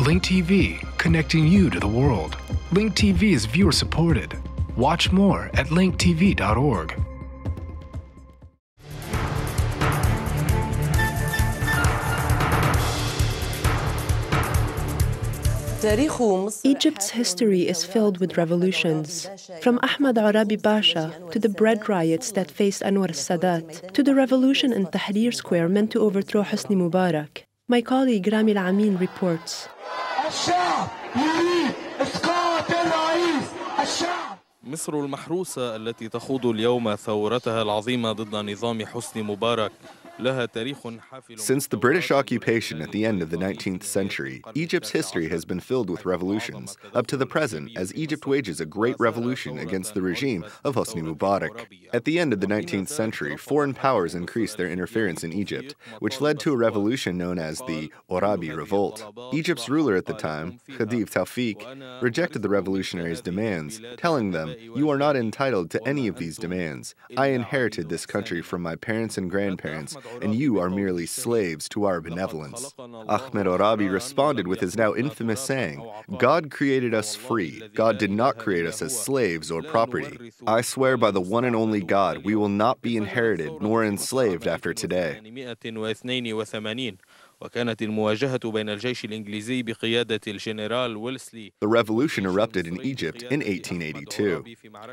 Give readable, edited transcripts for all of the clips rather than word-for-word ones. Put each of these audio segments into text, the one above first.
Link TV, connecting you to the world. Link TV is viewer supported. Watch more at linktv.org. Egypt's history is filled with revolutions. From Ahmad Orabi Pasha to the bread riots that faced Anwar Sadat to the revolution in Tahrir Square meant to overthrow Hosni Mubarak. My colleague Rami Al-Amin reports. مصر المحروسة التي تخوض اليوم ثورتها العظيمة ضد نظام حسني مبارك لها تاريخ حافل. Since the British occupation at the end of the 19th century, Egypt's history has been filled with revolutions, up to the present, as Egypt wages a great revolution against the regime of Hosni Mubarak. At the end of the 19th century, foreign powers increased their interference in Egypt, which led to a revolution known as the Orabi Revolt. Egypt's ruler at the time, Khedive rejected the revolutionaries' demands, telling them, "You are not entitled to any of these demands. I inherited this country from my parents and grandparents, and you are merely slaves to our benevolence." Ahmed Orabi responded with his now infamous saying, "God created us free. God did not create us as slaves or property. I swear by the one and only God, we will not be inherited nor enslaved after today." وكانت المواجهة بين الجيش الإنجليزي بقيادة الجنرال ويلسلي. The revolution erupted in Egypt in 1882.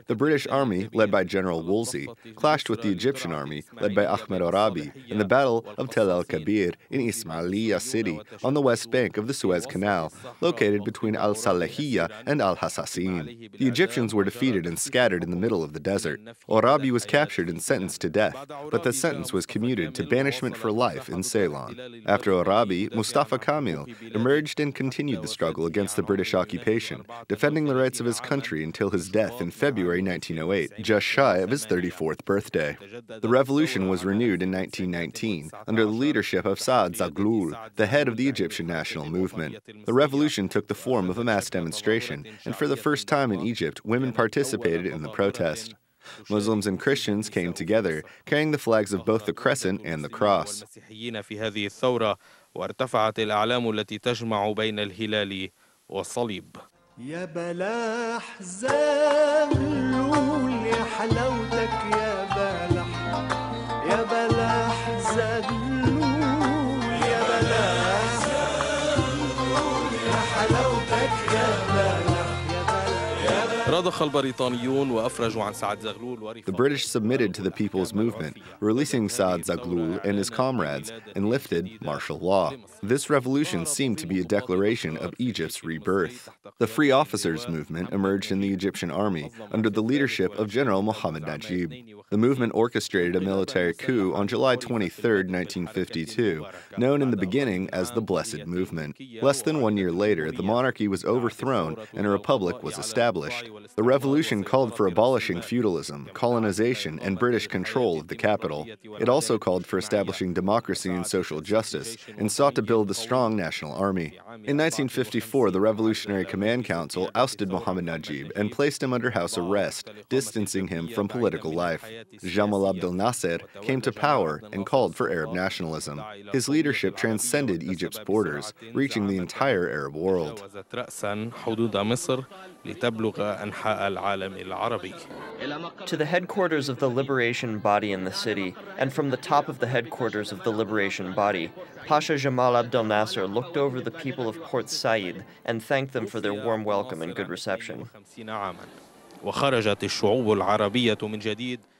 The British army, led by General Wolsey, clashed with the Egyptian army, led by Ahmed Orabi, in the Battle of Tel el-Kabir in Ismailia city on the west bank of the Suez Canal, located between Al-Salahiyya and Al-Hassassin. The Egyptians were defeated and scattered in the middle of the desert. Orabi was captured and sentenced to death, but the sentence was commuted to banishment for life in Ceylon. After Orabi, Mustafa Kamil emerged and continued the struggle against the British occupation, defending the rights of his country until his death in February 1908, just shy of his 34th birthday. The revolution was renewed in 1919 under the leadership of Saad Zaghloul, the head of the Egyptian national movement. The revolution took the form of a mass demonstration, and for the first time in Egypt, women participated in the protest. Muslims and Christians came together, carrying the flags of both the crescent and the cross. وارتفعت الأعلام التي تجمع بين الهلال والصليب. يا بلاح زغلول يا حلاوتك يا بلح يا بلاح زغلول يا بلاح زغلول يا حلاوتك يا بلح. رضخ البريطانيون وأفرجوا عن سعد زغلول. The British submitted to the people's movement, releasing Saad Zaghloul and his comrades, and lifted martial law. This revolution seemed to be a declaration of Egypt's rebirth. The Free Officers movement emerged in the Egyptian army under the leadership of General Mohammed Najib. The movement orchestrated a military coup on July 23, 1952, known in the beginning as the Blessed Movement. Less than 1 year later, the monarchy was overthrown and a republic was established. The revolution called for abolishing feudalism, colonization, and British control of the capital. It also called for establishing democracy and social justice, and sought to build a strong national army. In 1954, the Revolutionary Command Council ousted Mohammed Najib and placed him under house arrest, distancing him from political life. Jamal Abdel Nasser came to power and called for Arab nationalism. His leadership transcended Egypt's borders, reaching the entire Arab world. To the headquarters of the Liberation Body in the city, and from the top of the headquarters of the Liberation Body, Pasha Jamal Abdel Nasser looked over the people of Port Said and thanked them for their warm welcome and good reception.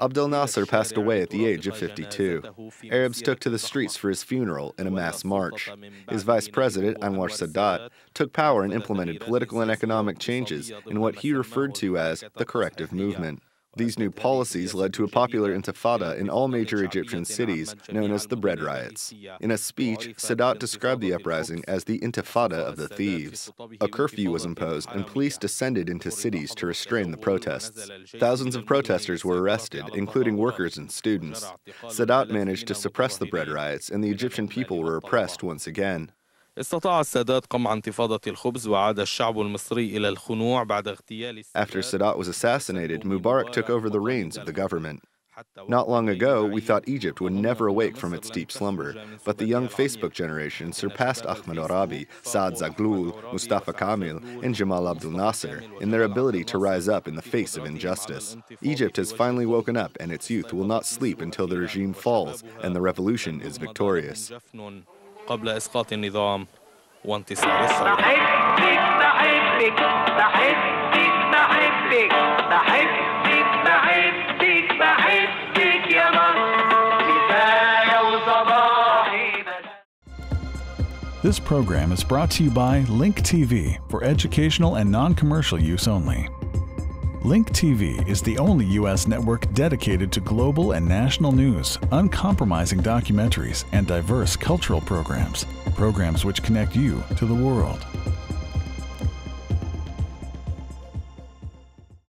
Abdel Nasser passed away at the age of 52. Arabs took to the streets for his funeral in a mass march. His vice president, Anwar Sadat, took power and implemented political and economic changes in what he referred to as the corrective movement. These new policies led to a popular intifada in all major Egyptian cities, known as the Bread Riots. In a speech, Sadat described the uprising as the intifada of the thieves. A curfew was imposed, and police descended into cities to restrain the protests. Thousands of protesters were arrested, including workers and students. Sadat managed to suppress the Bread Riots, and the Egyptian people were oppressed once again. استطاع السادات قمع انتفاضة الخبز وعاد الشعب المصري إلى الخنوع بعد اغتيال. After Sadat was assassinated, Mubarak took over the reins of the government. Not long ago, we thought Egypt would never awake from its deep slumber, but the young Facebook generation surpassed Ahmed Orabi, Saad Zaghloul, Mustafa Kamil, and Jamal Abdel Nasser in their ability to rise up in the face of injustice. Egypt has finally woken up, and its youth will not sleep until the regime falls and the revolution is victorious. قبل إسقاط النظام وانتصار الثورة. This program is brought to you by Link TV for educational and non-commercial use only. Link TV is the only U.S. network dedicated to global and national news, uncompromising documentaries, and diverse cultural programs, programs which connect you to the world.